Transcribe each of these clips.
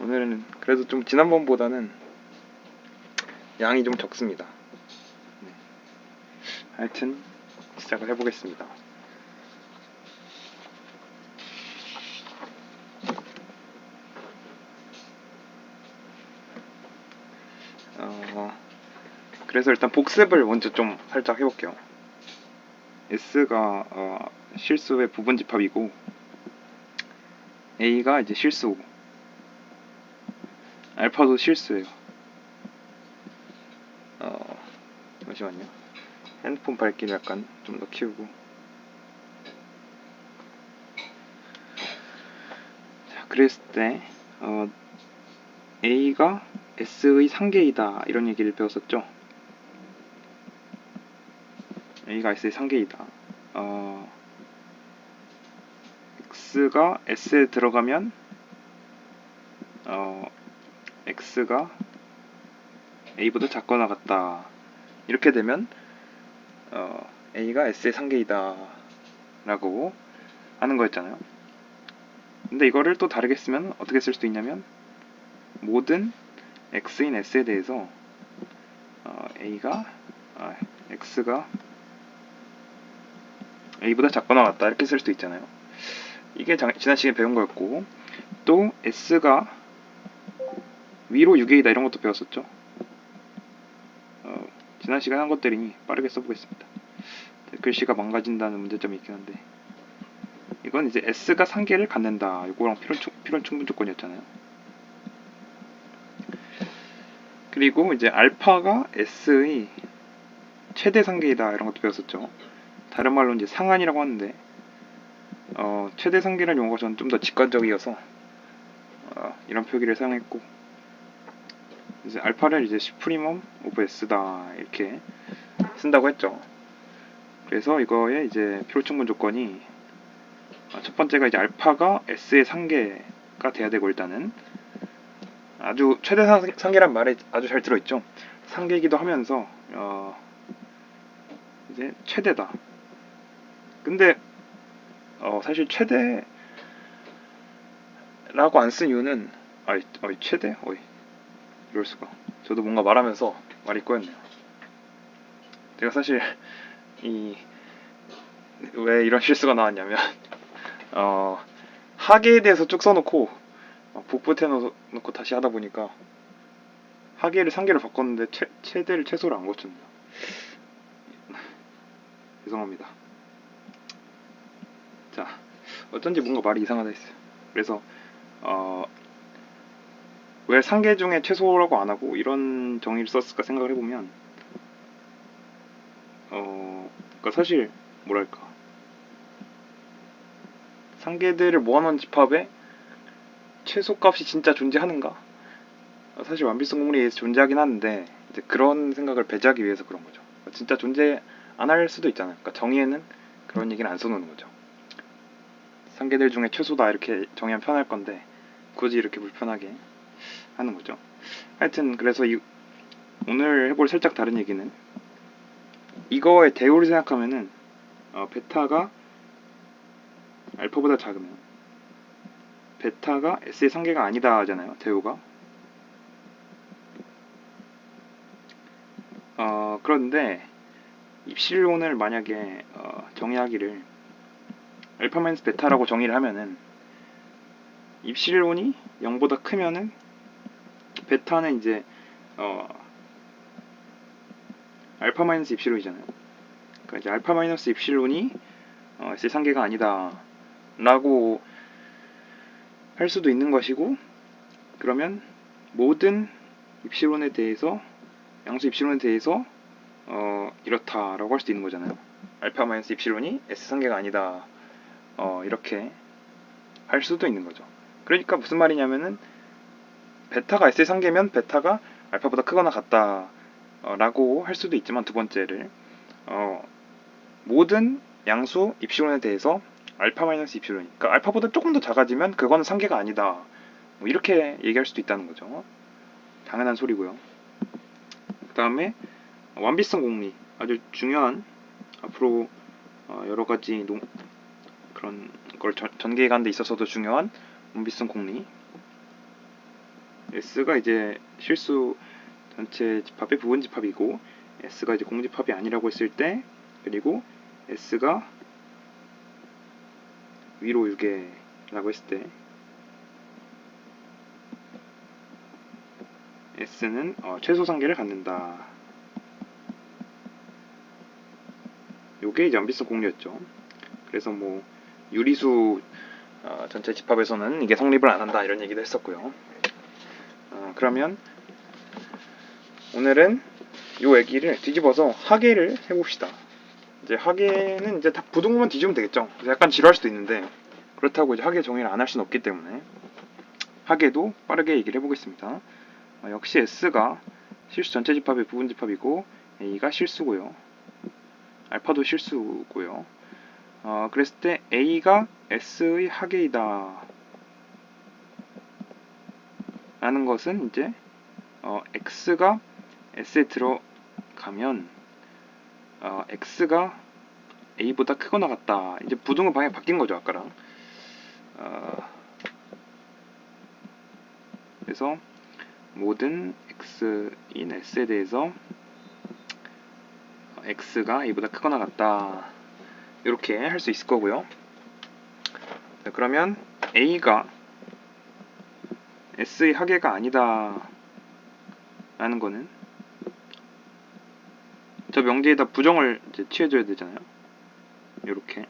오늘은 그래도 좀 지난번보다는 양이 좀 적습니다. 네. 하여튼 시작을 해보겠습니다. 그래서 일단 복습을 먼저 좀 살짝 해볼게요. S가 실수의 부분집합이고 A가 이제 실수고 알파도 실수예요. 잠시만요. 핸드폰 밝기를 약간 좀 더 키우고. 자, 그랬을 때 A가 S의 상계이다 이런 얘기를 배웠었죠. A가 S의 상계이다. X가 S에 들어가면 X가 A보다 작거나 같다. 이렇게 되면 A가 S의 상계이다 라고 하는 거였잖아요. 근데 이거를 또 다르게 쓰면 어떻게 쓸 수도 있냐면 모든 X인 S에 대해서 X가 A보다 작거나 같다 이렇게 쓸 수도 있잖아요. 이게 지난 시간에 배운 거였고, 또 S가 위로 6A다 이런 것도 배웠었죠. 지난 시간에 한 것들이니 빠르게 써보겠습니다. 글씨가 망가진다는 문제점이 있긴 한데, 이건 이제 S가 상계를 갖는다 이거랑 필연 충분 조건이었잖아요. 그리고 이제 알파가 S의 최대 상계이다 이런 것도 배웠었죠. 다른 말로 이제 상한이라고 하는데 최대 상계라는 용어가 저는 좀 더 직관적이어서 이런 표기를 사용했고, 이제 알파를 이제 수프리멈 오브 S다 이렇게 쓴다고 했죠. 그래서 이거의 이제 필요충분 조건이 첫 번째가 이제 알파가 S의 상계가 돼야 되고, 일단은 아주 최대 상계란 말에 아주 잘 들어있죠. 상계이기도 하면서 이제 최대다. 근데 사실 최대라고 안 쓴 이유는 최대? 이럴 수가. 저도 뭔가 말하면서 말이 꼬였네요. 제가 사실 왜 이런 실수가 나왔냐면 하계에 대해서 쭉 써놓고 복붙해 놓고 다시 하다 보니까 하계를 상계로 바꿨는데 최대를 최소로 안 고쳤네요. 죄송합니다. 자, 어쩐지 뭔가 말이 이상하다 했어요. 그래서 왜 상계 중에 최소라고 안 하고 이런 정의를 썼을까 생각을 해보면 그러니까 사실 뭐랄까, 상계들을 모아놓은 집합에 최소값이 진짜 존재하는가? 사실 완비성 공리에 의해서 존재하긴 하는데 이제 그런 생각을 배제하기 위해서 그런 거죠. 진짜 존재 안 할 수도 있잖아요. 그러니까 정의에는 그런 얘기는 안 써놓는 거죠. 상계들 중에 최소다 이렇게 정의하면 편할 건데 굳이 이렇게 불편하게 하는 거죠. 하여튼 그래서 오늘 해볼 살짝 다른 얘기는, 이거의 대우를 생각하면은 베타가 알파보다 작으면 베타가 S의 상계가 아니다 하잖아요. 대우가. 그런데 입실론을 만약에 정의하기를 알파 마이너스 베타라고 정의를 하면은 입실론이 0보다 크면은 베타는 이제 알파 마이너스 입실론이잖아요. 그러니까 이제 알파 마이너스 입실론이 S의 상계가 아니다 라고 할 수도 있는 것이고, 그러면 모든 입실론에 대해서, 양수 입실론에 대해서 이렇다라고 할 수도 있는 거잖아요. 알파 마이너스 입실론이 S 상계가 아니다 이렇게 할 수도 있는 거죠. 그러니까 무슨 말이냐면은 베타가 S의 상계면 베타가 알파보다 크거나 같다 라고 할 수도 있지만, 두 번째를 모든 양수 입실론에 대해서 알파 마이너스 입실론, 그러니까 알파보다 조금 더 작아지면 그거는 상계가 아니다 뭐 이렇게 얘기할 수도 있다는 거죠. 당연한 소리고요. 그 다음에 완비성 공리, 아주 중요한, 앞으로 여러 가지 그런 걸 전개해 가는 데 있어서도 중요한 완비성 공리. S가 이제 실수 전체 집합의 부분 집합이고 S가 이제 공집합이 아니라고 했을 때, 그리고 S가 위로 6개라고 했을 때 S는 최소 상계를 갖는다. 요게 이제 연비성 공리였죠. 그래서 뭐 유리수 전체 집합에서는 이게 성립을 안 한다 이런 얘기도 했었고요. 그러면 오늘은 요 얘기를 뒤집어서 하계를 해봅시다. 이제 하계는 이제 다 부등호만 뒤집으면 되겠죠. 약간 지루할 수도 있는데 그렇다고 이제 하계 정의를 안 할 수는 없기 때문에 하계도 빠르게 얘기를 해보겠습니다. 역시 S가 실수 전체 집합의 부분 집합이고 A가 실수고요. 알파도 실수고요. 그랬을 때 A가 S의 하계이다 라는 것은 이제 X가 S에 들어가면 X가 A보다 크거나 같다. 이제 부등호 방향이 바뀐 거죠, 아까랑. 그래서 모든 X인 S에 대해서 X가 A보다 크거나 같다. 이렇게 할 수 있을 거고요. 자, 그러면 A가 S의 하계가 아니다 라는 거는 저 명제에다 부정을 이제 취해줘야 되잖아요. 이렇게.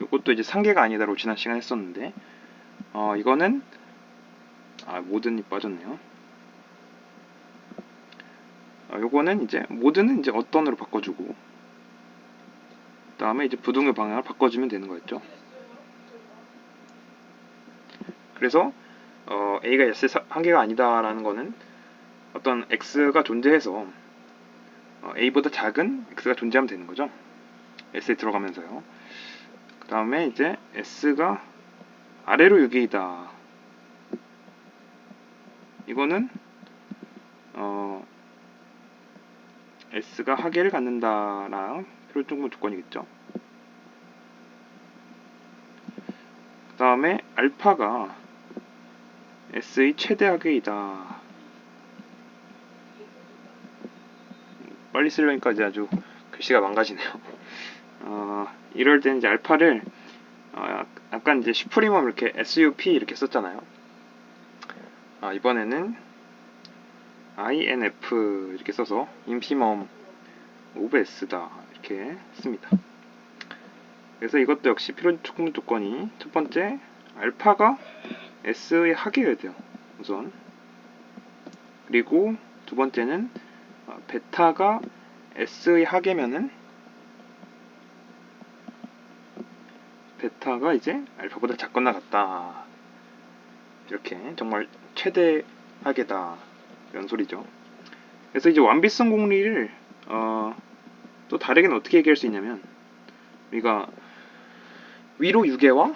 이것도 이제 상계가 아니다로 지난 시간에 했었는데 이거는 모든이 빠졌네요. 요거는 이제 모든은 이제 어떤으로 바꿔주고 그 다음에 이제 부등의 방향을 바꿔주면 되는 거였죠. 그래서 A가 S의 한계가 아니다라는 거는 어떤 X가 존재해서 A보다 작은 X가 존재하면 되는 거죠. S에 들어가면서요. 그 다음에 이제 S가 아래로 유기이다. 이거는 S가 하계를 갖는다랑 필요충분 조건이겠죠. 그 다음에 알파가 S의 최대 하계이다. 빨리 쓰려니까 이제 아주 글씨가 망가지네요. 이럴 때는 이제 알파를 약간 이제 슈프림엄 이렇게 SUP 이렇게 썼잖아요. 이번에는 INF 이렇게 써서 인피멈 오브 S다 이렇게 씁니다. 그래서 이것도 역시 필요충분 조건이 첫 번째 알파가 S의 하계여야 돼요. 우선. 그리고 두 번째는 베타가 S의 하계면은 베타가 이제 알파보다 작거나 같다. 이렇게 정말 최대 하계다 이런 소리죠. 그래서 이제 완비성 공리를 또 다르게는 어떻게 얘기할 수 있냐면 우리가 위로 6개와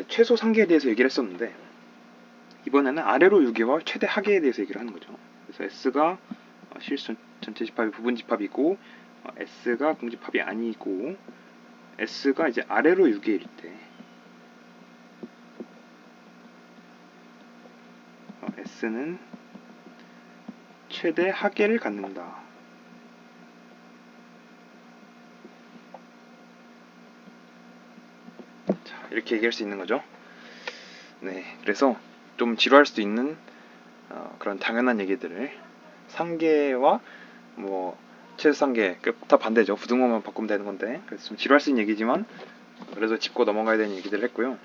최소 상계에 대해서 얘기를 했었는데 이번에는 아래로 6개와 최대 하계에 대해서 얘기를 하는 거죠. 그래서 S가 실수 전체 집합이 부분 집합이고 S가 공집합이 아니고 S가 이제 아래로 6개일 때 S는 최대 하계를 갖는다. 자, 이렇게 얘기할 수 있는 거죠. 네, 그래서 좀 지루할 수도 있는 그런 당연한 얘기들을 상계와 뭐 최상계 다 반대죠. 부등호만 바꾸면 되는 건데 그래서 좀 지루할 수 있는 얘기지만 그래도 짚고 넘어가야 되는 얘기들을 했고요.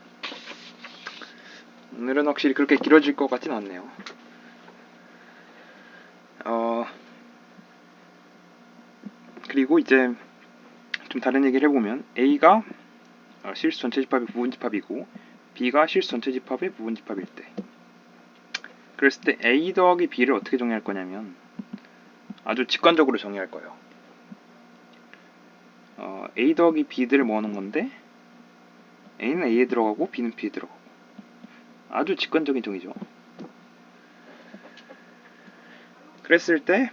오늘은 확실히 그렇게 길어질 것 같진 않네요. 그리고 이제 좀 다른 얘기를 해보면 A가 실수 전체 집합의 부분 집합이고 B가 실수 전체 집합의 부분 집합일 때 그랬을 때 A 더하기 B를 어떻게 정의할 거냐면 아주 직관적으로 정의할 거예요. A 더하기 B들을 모아놓은 건데 A는 A에 들어가고 B는 B에 들어가고 아주 직관적인 정의죠. 그랬을 때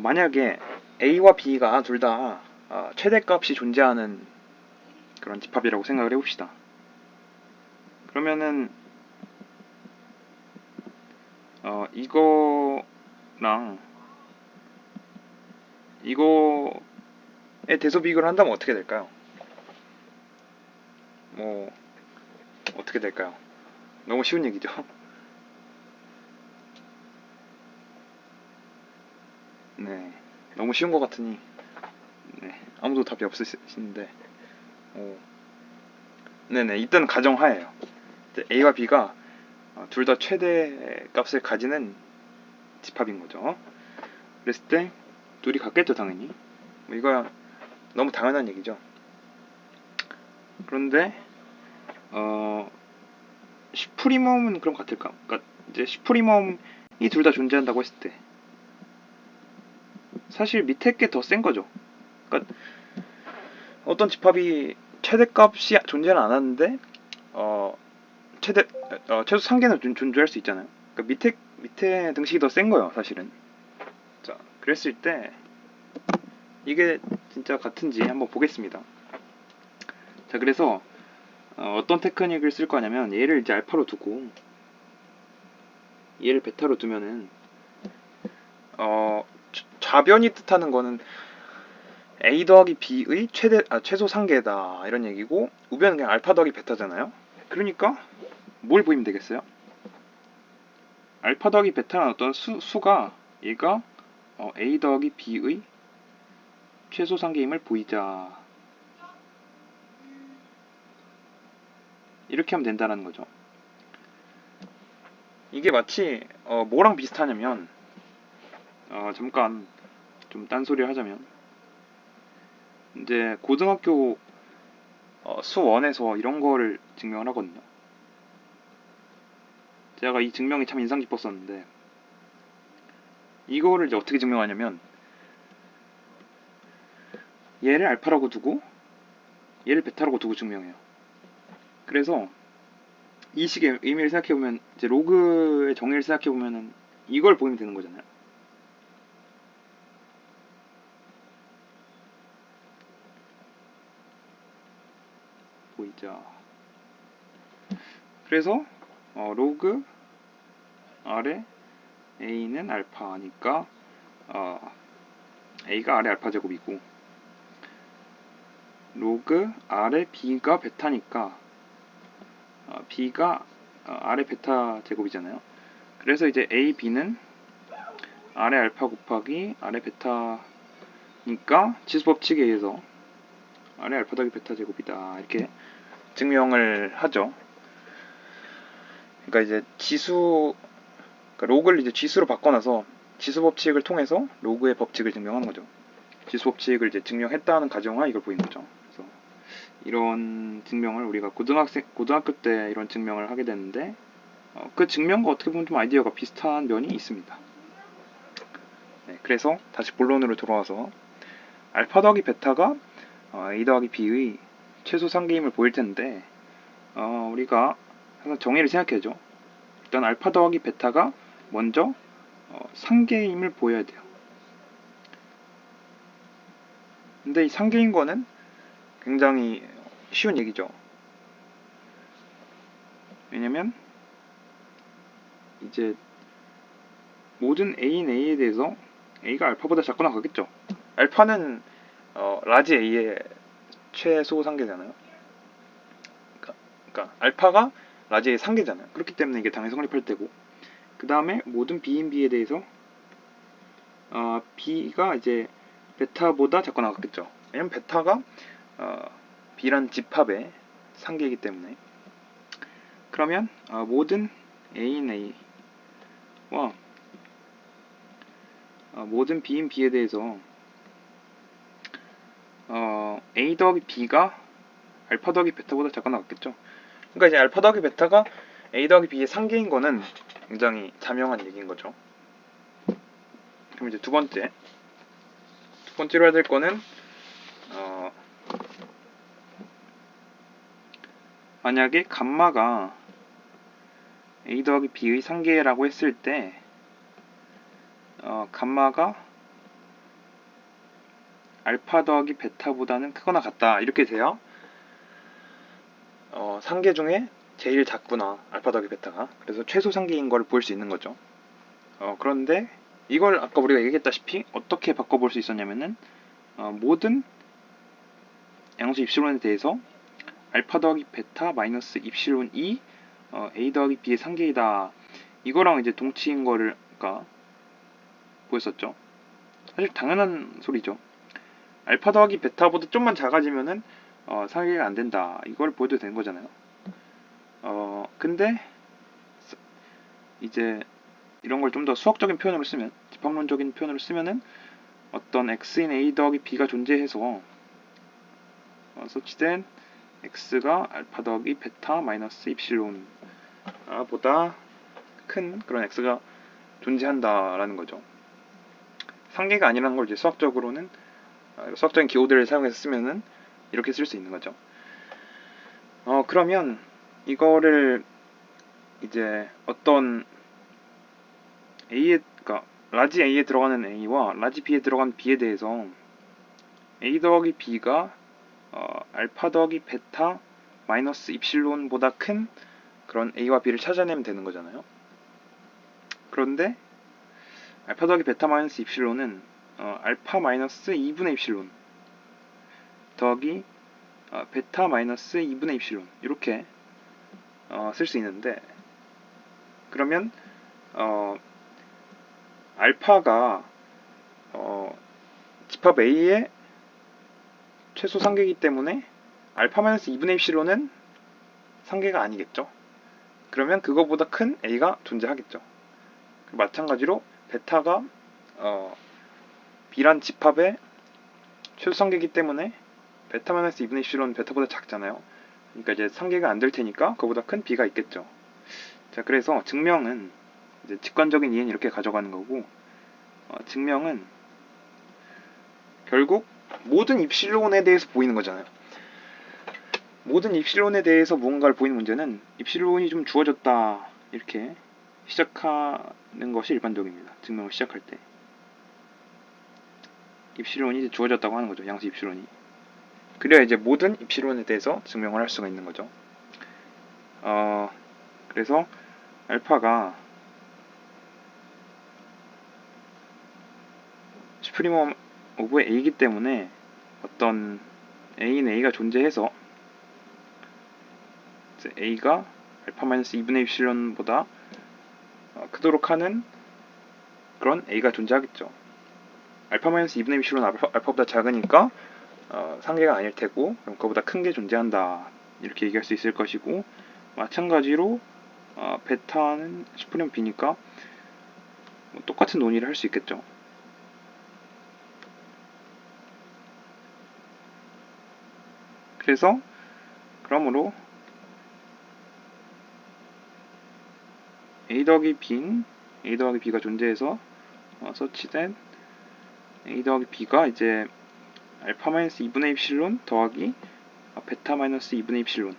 만약에 A와 B가 둘 다 최대값이 존재하는 그런 집합이라고 생각을 해봅시다. 그러면은 이거랑 이거에 대소 비교를 한다면 어떻게 될까요? 뭐 어떻게 될까요? 너무 쉬운 얘기죠. 네, 너무 쉬운 것 같으니 네, 아무도 답이 없으시는데 네네, 일단 가정하에요. A와 B가 둘 다 최대 값을 가지는 집합인 거죠. 그랬을 때 둘이 같겠죠, 당연히. 뭐 이거야 너무 당연한 얘기죠. 그런데 슈프리멈은 그럼 같을까? 그러니까 이제 슈프리멈이 둘 다 존재한다고 했을 때 사실 밑에 게 더 센 거죠. 그러니까 어떤 집합이 최대값이 존재는 안 하는데 최대 최소 상계는 존재할 수 있잖아요. 그러니까 밑에 등식이 더 센 거예요, 사실은. 자, 그랬을 때 이게 진짜 같은지 한번 보겠습니다. 자, 그래서 어떤 테크닉을 쓸 거냐면 얘를 이제 알파로 두고 얘를 베타로 두면은 좌변이 뜻하는 거는 A 더하기 B의 최소 상계다 이런 얘기고, 우변은 그냥 알파 더하기 베타잖아요. 그러니까 뭘 보이면 되겠어요? 알파 더하기 베타는 어떤 수가 얘가 A 더하기 B의 최소 상계임을 보이자, 이렇게 하면 된다는 거죠. 이게 마치 뭐랑 비슷하냐면 잠깐 좀 딴소리를 하자면 이제 고등학교 수원에서 이런 거를 증명을 하거든요. 제가 이 증명이 참 인상 깊었었는데, 이거를 이제 어떻게 증명하냐면 얘를 알파라고 두고 얘를 베타라고 두고 증명해요. 그래서 이 식의 의미를 생각해보면, 이제 로그의 정의를 생각해보면은 이걸 보이면 되는 거잖아요. 보이자. 그래서 로그 R의 A는 알파니까 A가 R의 알파 제곱이고, 로그 R의 B가 베타니까 B가 R의 베타 제곱이잖아요. 그래서 이제 A, B는 R의 알파 곱하기 R의 베타니까 지수법칙에 의해서 R의 알파 더하기 베타 제곱이다, 이렇게 증명을 하죠. 그러니까 이제 그러니까 로그를 이제 지수로 바꿔놔서 지수법칙을 통해서 로그의 법칙을 증명하는 거죠. 지수법칙을 이제 증명했다는 가정하 이걸 보이는 거죠. 그래서 이런 증명을 우리가 고등학교 때 이런 증명을 하게 되는데, 그 증명과 어떻게 보면 좀 아이디어가 비슷한 면이 있습니다. 네, 그래서 다시 본론으로 돌아와서 알파 더하기 베타가 A 더하기 B의 최소 상계임을 보일 텐데, 우리가 항상 정의를 생각해야죠. 일단 알파 더하기 베타가 먼저 상계임을 보여야 돼요. 근데 이 상계인 거는 굉장히 쉬운 얘기죠. 왜냐면 이제 모든 A인 A에 대해서 A가 알파보다 작거나 같겠죠. 알파는 라지 A의 최소 상계잖아요. 그러니까 알파가 라지 A의 상계잖아요. 그렇기 때문에 이게 당연히 성립할 때고, 그 다음에 모든 B인 B에 대해서 B가 이제 베타보다 작거나 같겠죠. 왜냐면 베타가 B란 집합의 상계이기 때문에. 그러면 모든 A인 A와 모든 B인 B에 대해서 A 더하기 B가 알파 더하기 베타보다 작거나 같겠죠. 그러니까 이제 알파 더하기 베타가 A 더하기 B의 상계인 거는 굉장히 자명한 얘기인 거죠. 그럼 이제 두 번째로 해야 될 거는 만약에 감마가 A 더하기 B의 상계라고 했을 때 감마가 알파 더하기 베타보다는 크거나 같다, 이렇게 돼요. 상계 중에 제일 작구나, 알파 더하기 베타가. 그래서 최소 상계인 걸 볼 수 있는 거죠. 그런데 이걸 아까 우리가 얘기했다시피 어떻게 바꿔볼 수 있었냐면은 모든 양수 입실론에 대해서 알파 더하기 베타 마이너스 입실론 2 a 더하기 b의 상계이다. 이거랑 이제 동치인 거를 아까 보였었죠. 사실 당연한 소리죠. 알파 더하기 베타보다 좀만 작아지면은 상계가 안 된다. 이걸 보여도 되는 거잖아요. 근데 이제 이런 걸 좀 더 수학적인 표현으로 쓰면, 집합론적인 표현으로 쓰면은 어떤 x인 a 더하기 b가 존재해서 서치된 x가 알파 더하기 베타 마이너스 입실론 보다 큰 그런 x가 존재한다라는 거죠. 상계가 아니라는 걸 이제 수학적으로는 수학적인 기호들을 사용해서 쓰면은 이렇게 쓸 수 있는 거죠. 그러면 이거를 이제 어떤 그러니까 라지 A에 들어가는 A와 라지 B에 들어가는 B에 대해서 A 더하기 B가 알파 더하기 베타 마이너스 입실론보다 큰 그런 A와 B를 찾아내면 되는 거잖아요. 그런데 알파 더하기 베타 마이너스 입실론은 알파 마이너스 2분의 입실론 더하기 베타 마이너스 2분의 입실론 이렇게 쓸 수 있는데, 그러면 알파가 집합 A의 최소 상계이기 때문에 알파 마이너스 2분의 입실론은 상계가 아니겠죠. 그러면 그거보다 큰 A가 존재하겠죠. 마찬가지로 베타가 B란 집합의 최소 상계이기 때문에 베타 마이너스 2분의 입실론은 베타보다 작잖아요. 그러니까 이제 상계가 안 될 테니까 그보다 큰 B가 있겠죠. 자, 그래서 증명은 이제 직관적인 이해는 이렇게 가져가는 거고, 증명은 결국 모든 입실론에 대해서 보이는 거잖아요. 모든 입실론에 대해서 무언가를 보이는 문제는 입실론이 좀 주어졌다 이렇게 시작하는 것이 일반적입니다. 증명을 시작할 때 입실론이 이제 주어졌다고 하는 거죠. 양수 입실론이. 그래야 이제 모든 입실론에 대해서 증명을 할 수가 있는 거죠. 그래서 알파가 슈프리멈 오브 A이기 때문에 어떤 A인 A가 존재해서 A가 알파 마이너스 2분의 입실론보다 크도록 하는 그런 A가 존재하겠죠. 알파 마이너스 2분의 입실론 알파보다 작으니까 상계가 아닐 테고, 그럼 그거보다 큰 게 존재한다 이렇게 얘기할 수 있을 것이고, 마찬가지로 베타는 슈프리멈 B니까 똑같은 논의를 할 수 있겠죠. 그래서 그러므로 A 더하기 B인 A 더하기 B가 존재해서 서치된 A 더하기 B가 이제 알파 마이너스 2분의 입실론 더하기 베타 마이너스 2분의 입실론,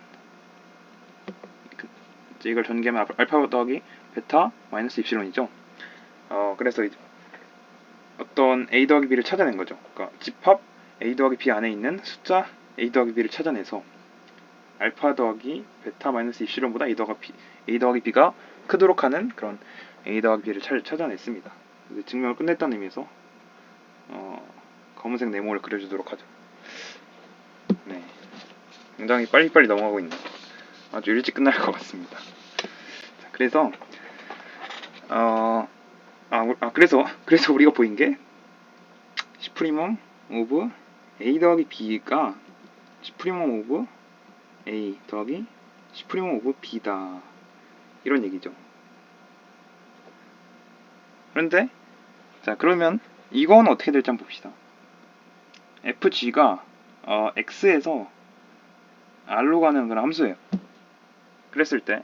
이제 이걸 전개하면 알파 더하기 베타 마이너스 입실론이죠. 그래서 이제 어떤 A 더하기 B를 찾아낸 거죠. 그러니까 집합 A 더하기 B 안에 있는 숫자 A 더하기 B를 찾아내서 알파 더하기 베타 마이너스 입실론보다 A 더하기 B가 크도록 하는 그런 A 더하기 B를 찾아냈습니다. 이제 증명을 끝냈다는 의미에서 검은색 네모를 그려주도록 하죠. 네, 굉장히 빨리빨리 넘어가고 있네요. 아주 일찍 끝날 것 같습니다. 자, 그래서 그래서 우리가 보인 게 슈프리멈 오브 A 더하기 B가 슈프리멈 오브 A 더하기 슈프리멈 오브 B다 이런 얘기죠. 그런데 자, 그러면 이건 어떻게 될지 한번 봅시다. fg가 x에서 r로 가는 그런 함수예요. 그랬을 때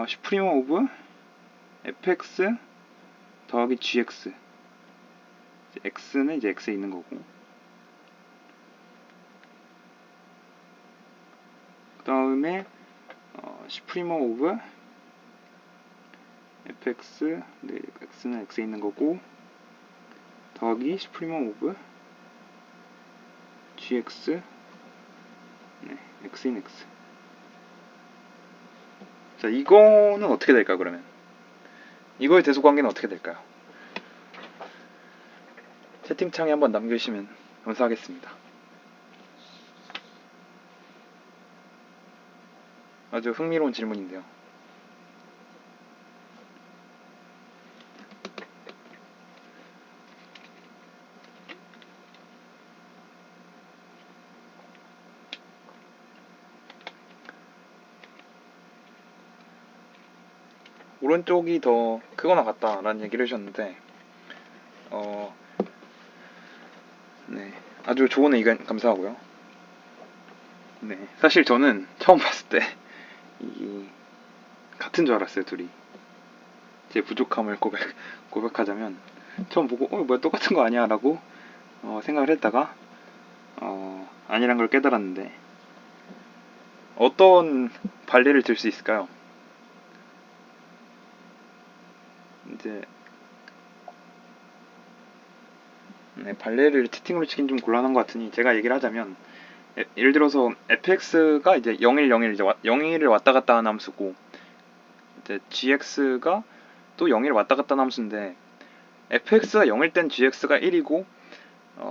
슈프리멈 오브 fx 더하기 gx, x는 이제 x에 있는 거고, 그 다음에 슈프리멈 오브 fx, 네, x는 x에 있는 거고, 더하기 슈프리멈 오브 gx, 네, x인 x. 자, 이거는 어떻게 될까 그러면? 이거의 대소 관계는 어떻게 될까요? 채팅창에 한번 남겨주시면 감사하겠습니다. 아주 흥미로운 질문인데요. 오른쪽이 더 크거나 같다라는 얘기를 해주셨는데 네, 아주 좋은 의견 감사하고요. 네, 사실 저는 처음 봤을 때 이 같은 줄 알았어요, 둘이. 제 부족함을 고백하자면 처음 보고 뭐야 똑같은 거 아니야? 라고 생각을 했다가 아니란 걸 깨달았는데 어떤 발레를 들 수 있을까요? 이제 네, 발레를 채팅으로 치긴 좀 곤란한 것 같으니 제가 얘기를 하자면 예를 들어서 fx가 이제 01, 01 이제 01을 왔다 갔다 하는 함수고 이제 gx가 또 0일 왔다 갔다 하는 함수인데 fx가 0일 땐 gx가 1이고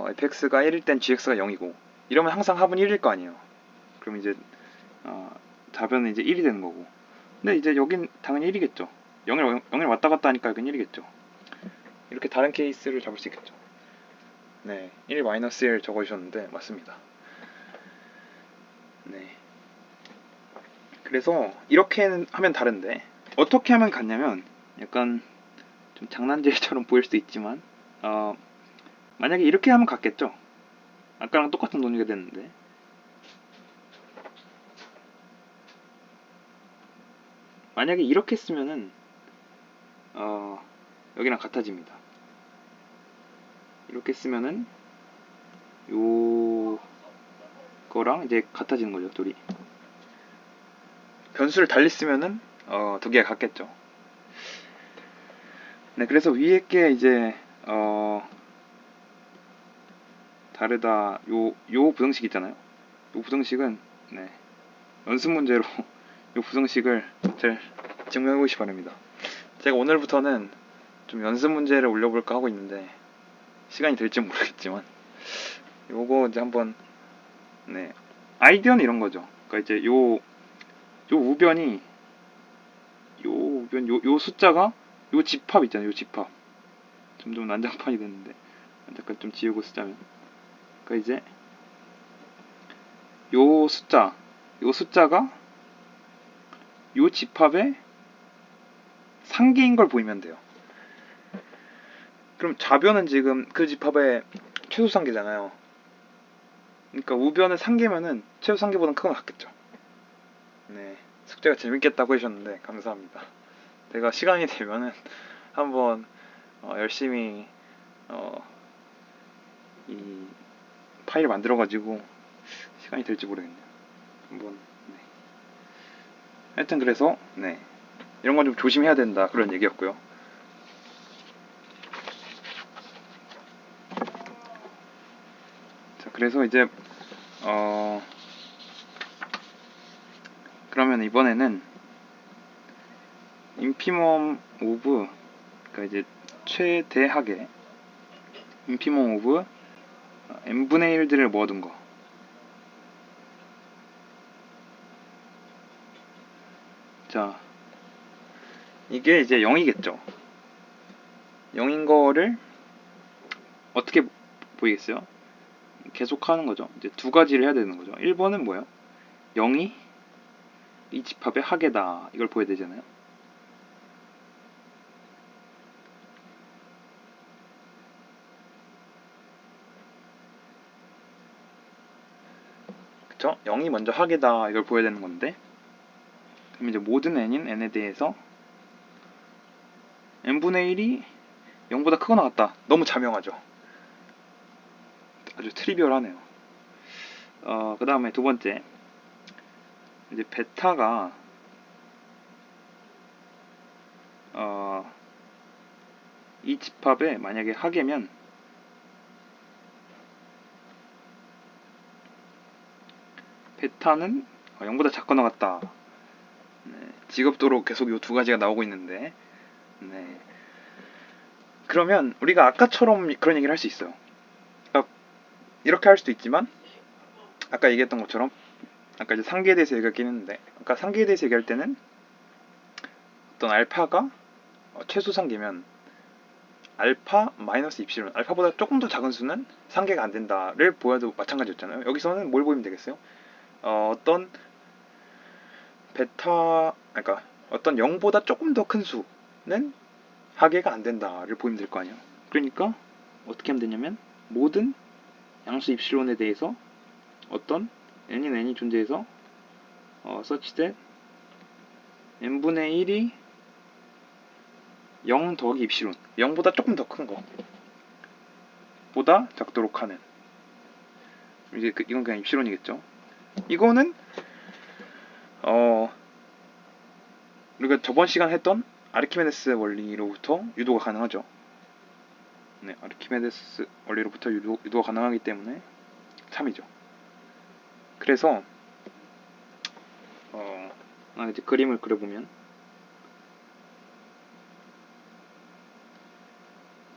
fx가 1일 땐 gx가 0이고 이러면 항상 합은 1일 거 아니에요. 그럼 이제 답변은 이제 1이 되는 거고. 근데 이제 여긴 당연히 1이겠죠. 0일 왔다 갔다 하니까 여긴 1이겠죠. 이렇게 다른 케이스를 잡을 수 있겠죠. 네, 1-1 적어주셨는데 맞습니다. 네. 그래서 이렇게 하면 다른데 어떻게 하면 같냐면 약간 좀 장난질처럼 보일 수도 있지만 만약에 이렇게 하면 같겠죠. 아까랑 똑같은 논리가 됐는데 만약에 이렇게 쓰면은 여기랑 같아집니다. 이렇게 쓰면은 요 거랑 이제 같아지는 거죠, 둘이. 변수를 달리 쓰면은 두 개가 같겠죠. 네, 그래서 위에 게 이제 다르다 요 부등식 있잖아요. 요 부등식은 네, 연습 문제로 요 부등식을 잘 증명해 보시기 바랍니다. 제가 오늘부터는 좀 연습 문제를 올려볼까 하고 있는데 시간이 될지 모르겠지만 요거 이제 한번 네, 아이디어는 이런 거죠. 그러니까 이제 요 우변이 요 숫자가 요 집합 있잖아요. 요 집합 점점 난장판이 됐는데 잠깐 좀 지우고 쓰자면 그러니까 이제 요 숫자가 요 집합의 상계인 걸 보이면 돼요. 그럼 좌변은 지금 그 집합의 최소 상계잖아요. 그러니까 우변의 상계면은 최소 상계보다는 크거나 같겠죠. 네, 숙제가 재밌겠다고 해주셨는데 감사합니다. 내가 시간이 되면은 한번 열심히 이 파일 만들어가지고 시간이 될지 모르겠네요. 한번 네. 하여튼 그래서 네, 이런 건 좀 조심해야 된다 그런 얘기였고요. 자, 그래서 이제 그러면 이번에는 인피멈 오브 그러니까 이제 최대하게 인피멈 오브 n분의 1들을 모아둔 거. 자, 이게 이제 0이겠죠. 0인 거를 어떻게 보이겠어요? 계속 하는 거죠. 이제 두 가지를 해야 되는 거죠. 1번은 뭐예요? 0이 이 집합의 합계다. 이걸 보여야 되잖아요. 그쵸? 0이 먼저 합계다. 이걸 보여야 되는 건데 그럼 이제 모든 n인 n에 대해서 n분의 1이 0보다 크거나 같다. 너무 자명하죠. 아주 트리비얼하네요. 그 다음에 두 번째 이제 베타가 이 집합에 만약에 합계면 베타는 0보다 작거나 같다. 네, 직업도로 계속 이 두 가지가 나오고 있는데 네. 그러면 우리가 아까처럼 그런 얘기를 할 수 있어요. 이렇게 할 수도 있지만 아까 얘기했던 것처럼 아까 이제 상계에 대해서 얘기했긴 했는데 아까 상계에 대해서 얘기할 때는 어떤 알파가 최소 상계면 알파 마이너스 입실론 알파보다 조금 더 작은 수는 상계가 안 된다를 보여도 마찬가지였잖아요. 여기서는 뭘 보이면 되겠어요? 어떤 베타 그러니까 어떤 0보다 조금 더 큰 수는 하계가 안 된다를 보이면 될 거 아니에요. 그러니까 어떻게 하면 되냐면 모든 양수 입실론에 대해서 어떤 n인 n이 존재해서 such that n분의 1이 0 더하기 입실론 0보다 조금 더 큰 거 보다 작도록 하는 이제 이건 그냥 입실론이겠죠. 이거는 우리가 저번 시간 했던 아르키메데스 원리로부터 유도가 가능하죠. 네, 아르키메데스 원리로부터 유도가 가능하기 때문에 참이죠. 그래서 이제 그림을 그려보면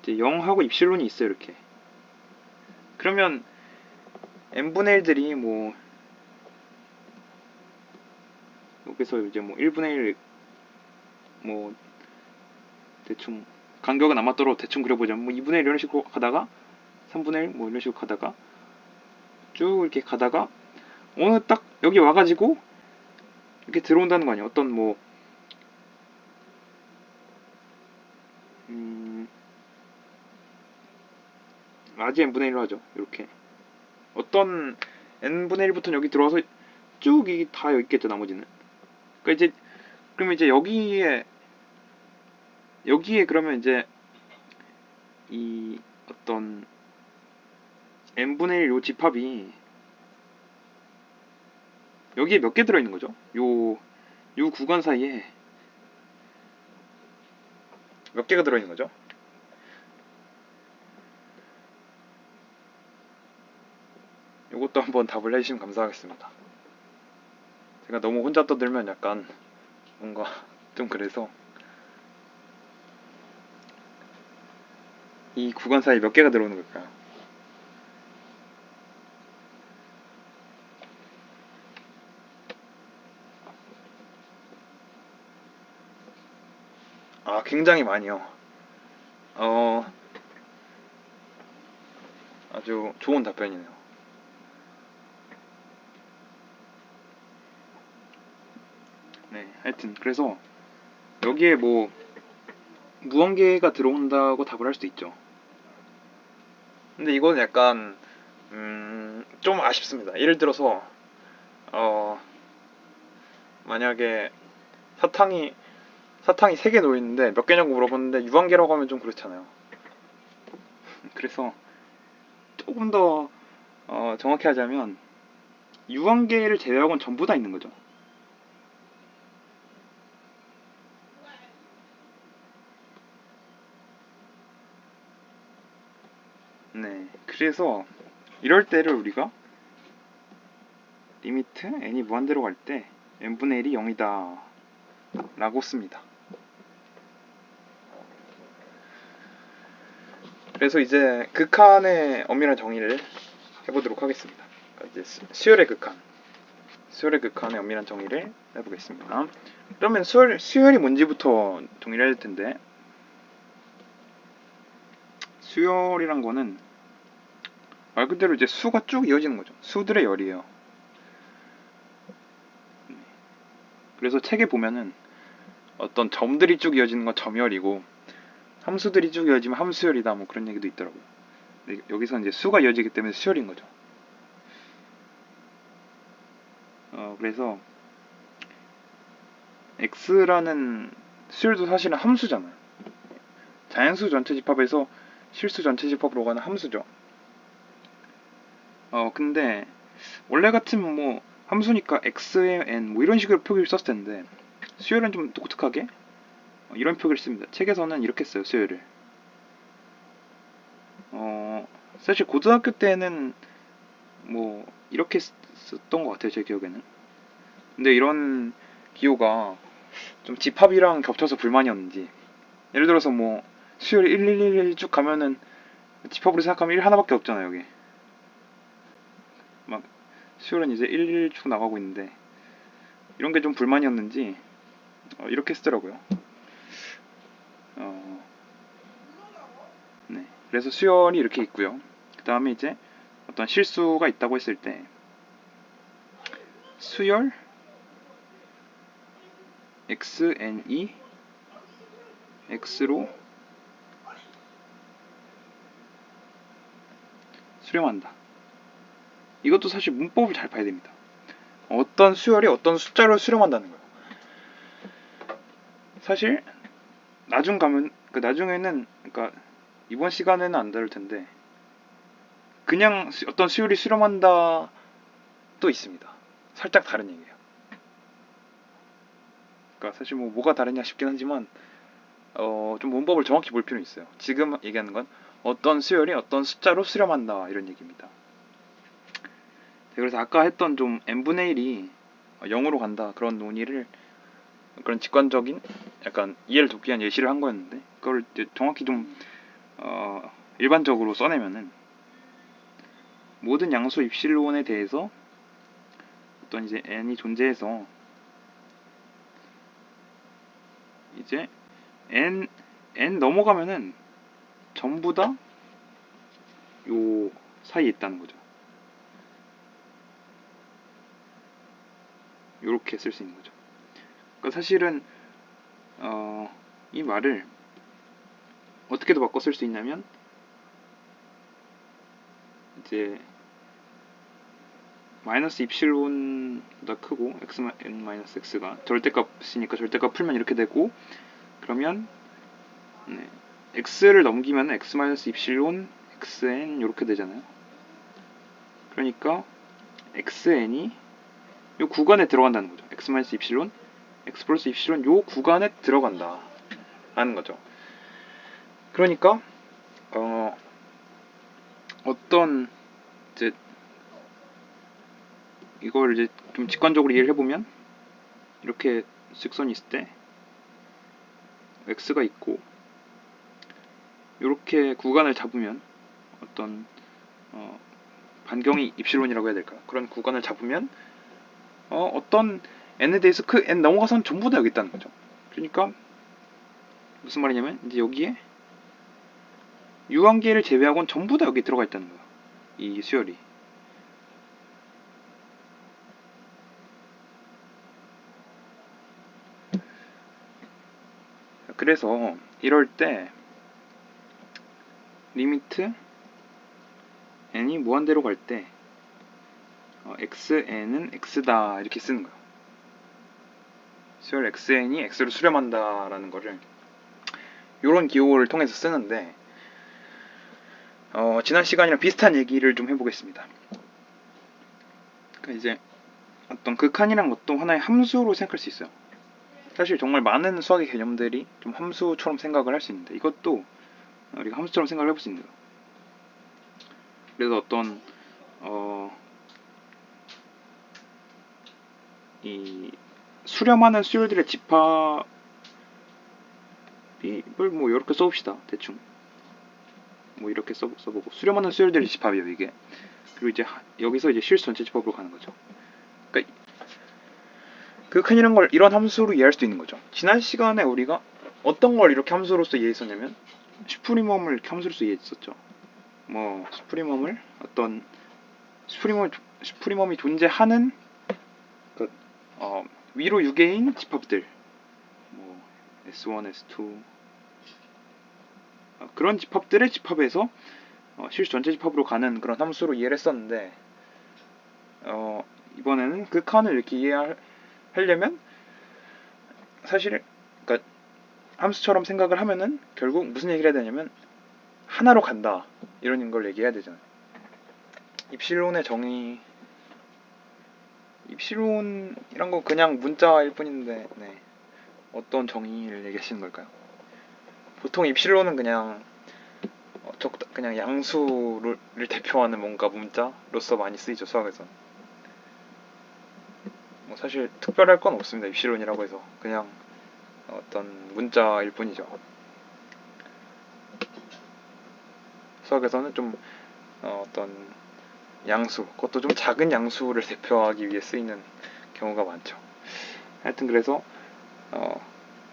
이제 0하고 입실론이 있어요. 이렇게. 그러면 n분의 1들이 뭐 여기서 이제 뭐 1분의 1 뭐 대충 간격은 안 맞도록 대충 그려보자면 뭐 2분의 1 이런 식으로 가다가 3분의 1 뭐 이런 식으로 가다가 쭉 이렇게 가다가 어느 딱 여기 와가지고 이렇게 들어온다는 거 아니에요. 어떤 뭐 라지 n분의 1로 하죠. 이렇게 어떤 n분의 1부터는 여기 들어와서 쭉 이게 다 여기 있겠죠. 나머지는. 그러니까 이제 그러면 이제 여기에 그러면 이제 이 어떤 n분의 1 요 집합이 여기에 몇 개 들어있는 거죠? 요 구간 사이에 몇 개가 들어있는 거죠? 요것도 한번 답을 해주시면 감사하겠습니다. 제가 너무 혼자 떠들면 약간 뭔가 좀 그래서 이 구간 사이에 몇 개가 들어오는 걸까요? 굉장히 많이요. 아주 좋은 답변이네요. 네, 하여튼 그래서 여기에 뭐 무한계가 들어온다고 답을 할 수도 있죠. 근데 이건 약간 좀 아쉽습니다. 예를 들어서 만약에 사탕이 3개 놓여있는데 몇 개냐고 물어봤는데 유한계라고 하면 좀 그렇잖아요. 그래서 조금 더 정확히 하자면 유한계를 제외하고는 전부 다 있는 거죠. 네, 그래서 이럴 때를 우리가 리미트 n이 무한대로 갈 때 n분의 1이 0이다 라고 씁니다. 그래서 이제 극한의 엄밀한 정의를 해보도록 하겠습니다. 그러니까 이제 수열의 극한의 엄밀한 정의를 해보겠습니다. 그러면 수열이 뭔지부터 정의를 해야 될 텐데, 수열이란 거는 말 그대로 이제 수가 쭉 이어지는 거죠. 수들의 열이에요. 그래서 책에 보면은 어떤 점들이 쭉 이어지는 건 점열이고 함수들이 쭉 이어지면 함수열이다 뭐 그런 얘기도 있더라고요. 근데 여기서 이제 수가 이어지기 때문에 수열인 거죠. 그래서 x라는 수열도 사실은 함수잖아요. 자연수 전체 집합에서 실수 전체 집합으로 가는 함수죠. 근데 원래 같으면 뭐 함수니까 x의 n 뭐 이런 식으로 표기를 썼을 텐데 수열은 좀 독특하게 이런 표기를 씁니다. 책에서는 이렇게 써요. 수열을. 사실 고등학교 때는 뭐 이렇게 썼던 것 같아요. 제 기억에는. 근데 이런 기호가 좀 집합이랑 겹쳐서 불만이었는지 예를 들어서 뭐 수열이 111 쭉 가면은 집합으로 생각하면 1 하나밖에 없잖아요. 여기 막 수열은 이제 11 쭉 나가고 있는데 이런 게 좀 불만이었는지 이렇게 쓰더라고요. 네. 그래서 수열이 이렇게 있고요. 그 다음에 이제 어떤 실수가 있다고 했을 때 수열 xn이 x로 수렴한다. 이것도 사실 문법을 잘 봐야 됩니다. 어떤 수열이 어떤 숫자로 수렴한다는 거예요. 사실 나중에는 그러니까 이번 시간에는 안 다룰 텐데 그냥 어떤 수열이 수렴한다 또 있습니다. 살짝 다른 얘기예요. 그러니까 사실 뭐가 다르냐 싶긴 하지만 좀 문법을 정확히 볼 필요는 있어요. 지금 얘기하는 건 어떤 수열이 어떤 숫자로 수렴한다 이런 얘기입니다. 네, 그래서 아까 했던 좀 n분의 1이 0으로 간다 그런 논의를 그런 직관적인 약간 이해를 돕기 위한 예시를 한 거였는데 그걸 이제 정확히 좀 일반적으로 써내면은 모든 양수 입실론에 대해서 어떤 이제 n이 존재해서 이제 n 넘어가면은 전부 다 요 사이에 있다는 거죠. 요렇게 쓸 수 있는 거죠. 그러니까 사실은 이 말을 어떻게도 바꿔 쓸 수 있냐면 이제 마이너스 입실론보다 크고 x가 절대값이니까 절대값 풀면 이렇게 되고 그러면 네, x를 넘기면 x 마이너스 입실론 xn 이렇게 되잖아요. 그러니까 xn이 요 구간에 들어간다는 거죠. x 마이너스 입실론 x 플러스 입실론 요 구간에 들어간다 라는 거죠. 그러니까 어떤 이제 이걸 이제 좀 직관적으로 이해를 해보면 이렇게 직선이 있을 때 x가 있고 이렇게 구간을 잡으면 어떤 반경이 입실론이라고 해야 될까요? 그런 구간을 잡으면 어떤 n에 대해서 그 n 넘어가서는 전부 다 여기 있다는 거죠. 그러니까 무슨 말이냐면 이제 여기에 유한계를 제외하고는 전부 다 여기 들어가 있다는 거예요. 이 수열이. 그래서 이럴 때 리미트 n이 무한대로 갈 때 xn은 x다 이렇게 쓰는 거예요. 수열 xn이 x로 수렴한다라는 거를 이런 기호를 통해서 쓰는데 지난 시간이랑 비슷한 얘기를 좀 해보겠습니다. 그러니까 이제 어떤 극한이란 것도 하나의 함수로 생각할 수 있어요. 사실 정말 많은 수학의 개념들이 좀 함수처럼 생각을 할 수 있는데 이것도 우리가 함수처럼 생각을 해볼 수 있는 거예요. 그래서 어떤 이 수렴하는 수열들의 집합을 뭐 이렇게 써봅시다. 대충 뭐 이렇게 써보고 수렴하는 수열들의 집합이에요 이게. 그리고 이제 여기서 이제 실수 전체 집합으로 가는 거죠. 그러니까 극한이란 걸 이런 함수로 이해할 수도 있는 거죠. 지난 시간에 우리가 어떤 걸 이렇게 함수로서 이해했었냐면 슈프리멈을 이렇게 함수로서 이해했었죠. 뭐 슈프리멈을 어떤 슈프리멈이 존재하는 그, 위로 6개인 집합들 뭐 S1, S2 그런 집합들의 집합에서 실수 전체 집합으로 가는 그런 함수로 이해를 했었는데 이번에는 그 칸을 이렇게 이해하려면 사실 그러니까 함수처럼 생각을 하면은 결국 무슨 얘기를 해야 되냐면 하나로 간다 이런 걸 얘기해야 되잖아요. 입실론의 정의 입실론이란 건 그냥 문자일 뿐인데 네. 어떤 정의를 얘기하시는 걸까요? 보통 입실론은 그냥 그냥 양수를 대표하는 뭔가 문자로서 많이 쓰이죠 수학에서. 뭐 사실 특별할 건 없습니다. 입실론이라고 해서 그냥 어떤 문자일 뿐이죠. 수학에서는 좀 어떤 양수, 그것도 좀 작은 양수를 대표하기 위해 쓰이는 경우가 많죠. 하여튼 그래서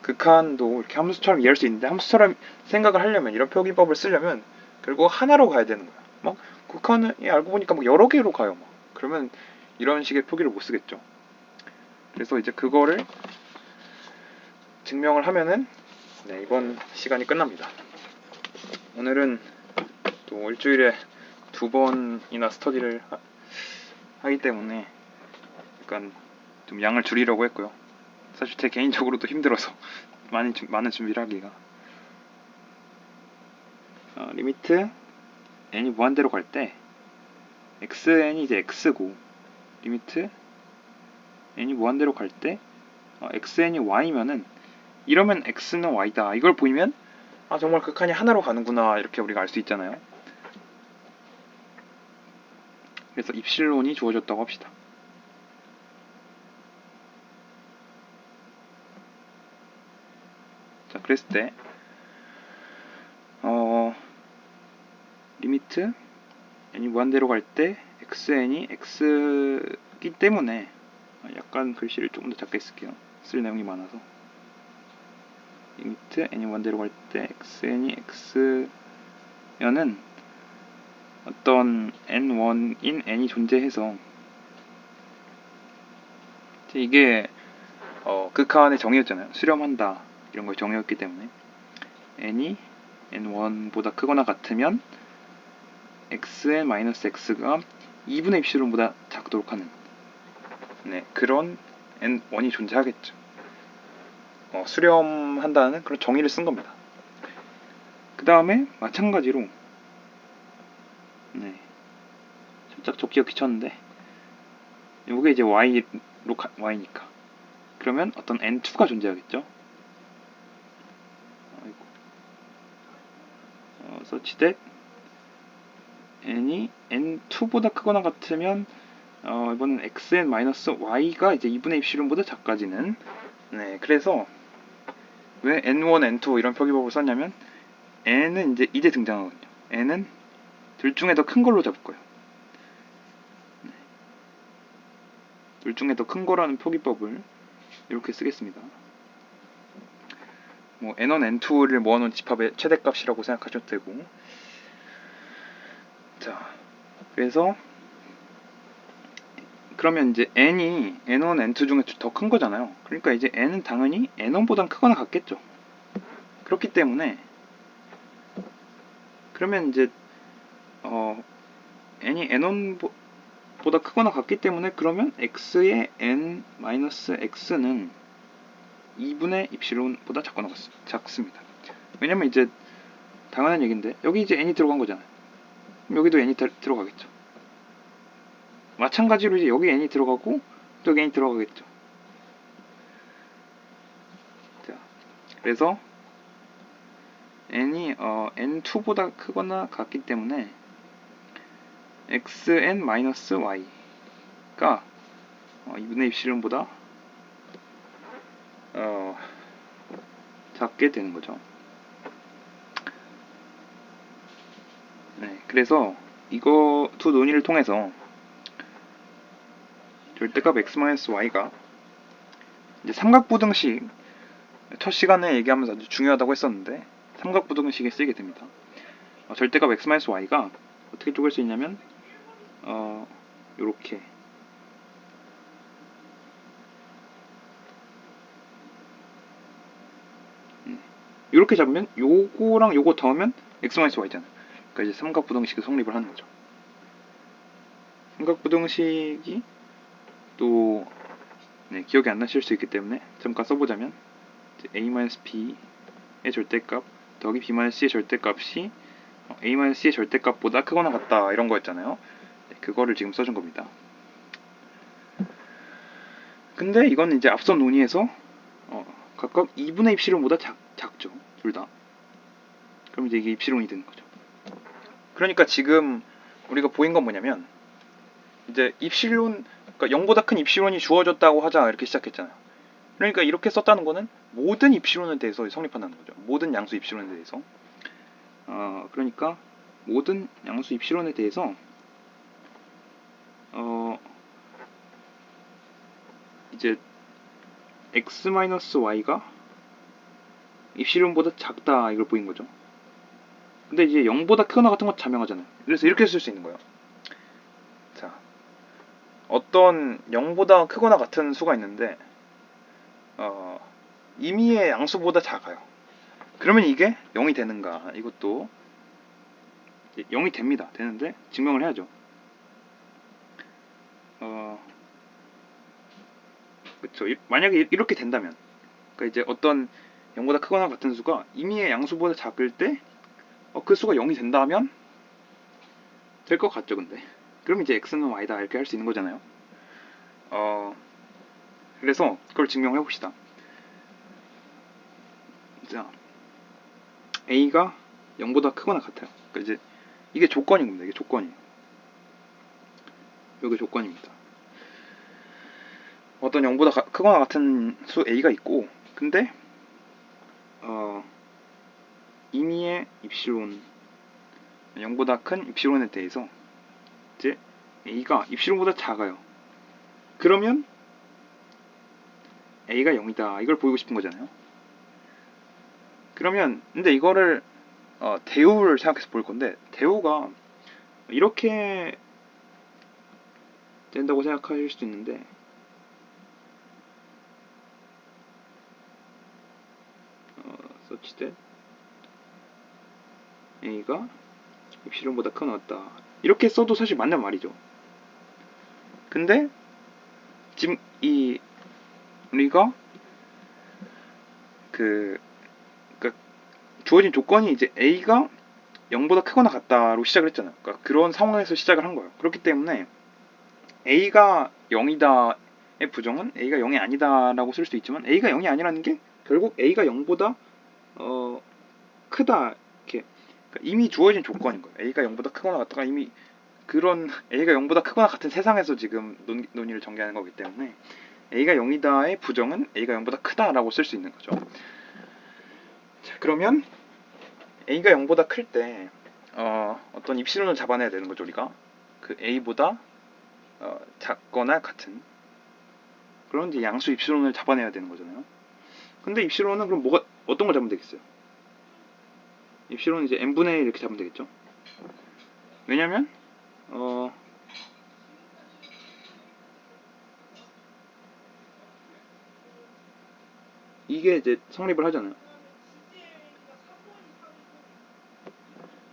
극한도 이렇게 함수처럼 이해할 수 있는데, 함수처럼 생각을 하려면, 이런 표기법을 쓰려면 결국 하나로 가야 되는 거야. 막 극한은 알고 보니까 막 여러 개로 가요. 막 그러면 이런 식의 표기를 못 쓰겠죠. 그래서 이제 그거를 증명을 하면은 이번 시간이 끝납니다. 오늘은 또 일주일에 2번이나 스터디를 하기 때문에 약간 좀 양을 줄이려고 했고요. 사실 제 개인적으로도 힘들어서 많은 준비를 하기가. 리미트 n이 무한대로 갈 때 xn이 이제 x고, 리미트 n이 무한대로 갈 때 xn이 y면은, 이러면 x는 y다, 이걸 보이면 정말 극한이 하나로 가는구나, 이렇게 우리가 알 수 있잖아요. 그래서 입실론이 주어졌다고 합시다. 자, 그랬을 때 리미트 n이 무한대로 갈 때 xn이 x기 때문에, 약간 글씨를 조금 더 작게 쓸게요. 쓸 내용이 많아서. 리미트 n이 무한대로 갈 때 xn이 x면은 어떤 n1인 n이 존재해서, 이게 극한의 정의였잖아요. 수렴한다, 이런 걸 정의였기 때문에 n이 n1보다 크거나 같으면 xn-x가 2분의 입실론보다 작도록 하는 그런 n1이 존재하겠죠. 수렴한다는 그런 정의를 쓴 겁니다. 그 다음에 마찬가지로 살짝 적기가 귀찮은데, 이게 이제 y니까 그러면 어떤 n2가 존재하겠죠. such that n이 n2보다 크거나 같으면 이번엔 xn-y가 이제 2분의 입실론보다 작아지는. 그래서 왜 n1, n2 이런 표기법을 썼냐면, n은 이제 등장하거든요. n은 둘 중에 더 큰 걸로 잡을 거예요. 둘 중에 더 큰 거라는 표기법을 이렇게 쓰겠습니다. 뭐 n1, n2를 모아놓은 집합의 최대값이라고 생각하셔도 되고. 자, 그래서 그러면 이제 n이 n1, n2 중에 더 큰 거잖아요. 그러니까 이제 n은 당연히 n1보다 크거나 같겠죠. 그렇기 때문에 그러면 이제 n이 n1보다 크거나 같기 때문에, 그러면 x의 n-x는 2분의 입실론보다 작습니다. 왜냐면 이제 당연한 얘기인데, 여기 이제 n이 들어간 거잖아요. 그럼 여기도 n이 들어가겠죠. 마찬가지로 이제 여기 n이 들어가고 또 여기 n이 들어가겠죠. 자, 그래서 n이 n2보다 크거나 같기 때문에 xn-y가 2분의 입실론보다 작게 되는 거죠. 그래서 이거 두 논의를 통해서 절대값 x-y가 이제 삼각부등식, 첫 시간에 얘기하면서 아주 중요하다고 했었는데 삼각부등식에 쓰이게 됩니다. 절대값 x-y가 어떻게 쪼갤 수 있냐면 요렇게 이렇게 잡으면 요거랑 요거 더하면 x-y잖아요. 그러니까 이제 삼각부등식이 성립을 하는 거죠. 삼각부등식이 또 기억이 안 나실 수 있기 때문에 잠깐 써보자면, a-b의 절대값 더하기 b-c의 절대값이 a-c의 절대값보다 크거나 같다, 이런 거였잖아요. 그거를 지금 써준 겁니다. 근데 이건 이제 앞선 논의에서 각각 2분의 입실론보다 작죠, 둘 다. 그럼 이제 이게 입실론이 되는 거죠. 그러니까 지금 우리가 보인 건 뭐냐면, 이제 입실론, 그러니까 0보다 큰 입실론이 주어졌다고 하자, 이렇게 시작했잖아요. 그러니까 이렇게 썼다는 거는 모든 입실론에 대해서 성립한다는 거죠. 모든 양수 입실론에 대해서. 그러니까 모든 양수 입실론에 대해서 이제 x-y가 입실론보다 작다 이걸 보인 거죠. 근데 이제 0보다 크거나 같은 거 자명하잖아요. 그래서 이렇게 쓸 수 있는 거예요. 자, 어떤 0보다 크거나 같은 수가 있는데 임의의 양수보다 작아요. 그러면 이게 0이 되는가? 이것도 0이 됩니다. 되는데 증명을 해야죠. 그쵸. 만약에 이렇게 된다면, 그러니까 이제 어떤 0보다 크거나 같은 수가 임의의 양수보다 작을 때 그 수가 0이 된다면 될 것 같죠, 근데. 그럼 이제 x는 y다 이렇게 할 수 있는 거잖아요. 그래서 그걸 증명해 봅시다. 자, a가 0보다 크거나 같아요. 그러니까 이제 이게 조건인 겁니다. 이게 조건이에요. 이게 조건입니다. 어떤 0보다 크거나 같은 수 a가 있고, 근데 임의의 입실론 0보다 큰 입실론에 대해서 이제 a가 입실론보다 작아요. 그러면 a가 0이다 이걸 보이고 싶은 거잖아요. 그러면 근데 이거를 대우를 생각해서 볼 건데, 대우가 이렇게 된다고 생각하실 수도 있는데, such that a가 입실론보다 크거나 같다 이렇게 써도 사실 맞는 말이죠. 근데 지금 우리가 그러니까 주어진 조건이 이제 a가 0보다 크거나 같다로 시작을 했잖아요. 그러니까 그런 상황에서 시작을 한 거예요. 그렇기 때문에 a가 0이다의 부정은 a가 0이 아니다라고 쓸 수도 있지만, a가 0이 아니라는 게 결국 a가 0보다 크다 이렇게, 그러니까 이미 주어진 조건인 거예요. a가 0보다 크거나 같다가 이미 그런 a가 0보다 크거나 같은 세상에서 지금 논의를 전개하는 거기 때문에 a가 0이다의 부정은 a가 0보다 크다라고 쓸 수 있는 거죠. 자, 그러면 a가 0보다 클 때 어떤 입실론을 잡아내야 되는 거죠. 우리가 그 a보다 작거나 같은 그런 이제 양수 입실론을 잡아내야 되는 거잖아요. 근데 입실론은 그럼 어떤 걸 잡으면 되겠어요? 입실론은 이제 n분의 1 이렇게 잡으면 되겠죠. 왜냐면 이게 이제 성립을 하잖아요.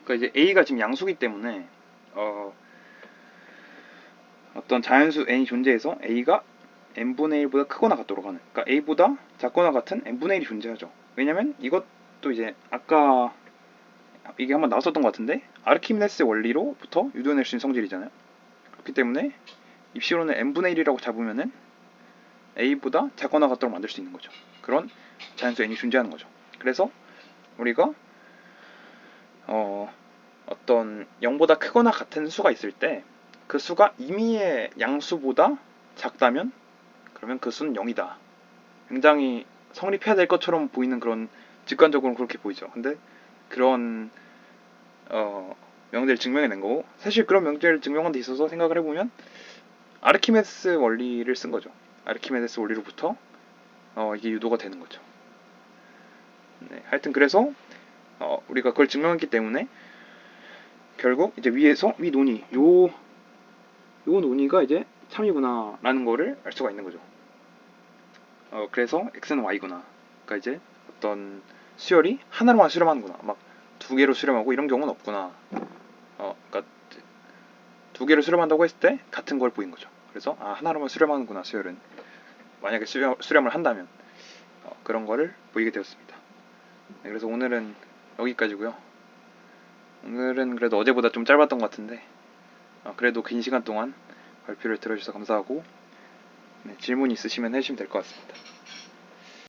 그러니까 이제 a가 지금 양수기 때문에 어떤 자연수 n이 존재해서 a가 n분의 1보다 크거나 같도록 하는, 그러니까 a보다 작거나 같은 n분의 1이 존재하죠. 왜냐면 이것도 이제 아까 이게 한번 나왔었던 것 같은데, 아르키미데스 원리로부터 유도해낼 수 있는 성질이잖아요. 그렇기 때문에 입시로는 n분의 1이라고 잡으면은 a보다 작거나 같도록 만들 수 있는 거죠. 그런 자연수 n이 존재하는 거죠. 그래서 우리가 어떤 0보다 크거나 같은 수가 있을 때 그 수가 임의의 양수보다 작다면 그러면 그 수는 0이다. 굉장히 성립해야 될 것처럼 보이는 그런, 직관적으로 그렇게 보이죠. 근데 그런 명제를 증명해낸 거고, 사실 그런 명제를 증명한 데 있어서 생각을 해보면 아르키메데스 원리를 쓴 거죠. 아르키메데스 원리로부터 이게 유도가 되는 거죠. 네, 하여튼 그래서 우리가 그걸 증명했기 때문에 결국 이제 위 논의 요 논의가 이제 참이구나 라는 거를 알 수가 있는 거죠. 그래서 x는 y구나. 그러니까 이제 어떤 수열이 하나로만 수렴하는구나. 막 두 개로 수렴하고 이런 경우는 없구나. 그러니까 두 개로 수렴한다고 했을 때 같은 걸 보인 거죠. 그래서 하나로만 수렴하는구나 수열은. 만약에 수렴을 한다면 그런 거를 보이게 되었습니다. 네, 그래서 오늘은 여기까지고요. 오늘은 그래도 어제보다 좀 짧았던 것 같은데 그래도 긴 시간 동안 발표를 들어주셔서 감사하고, 네, 질문 있으시면 해주시면 될 것 같습니다.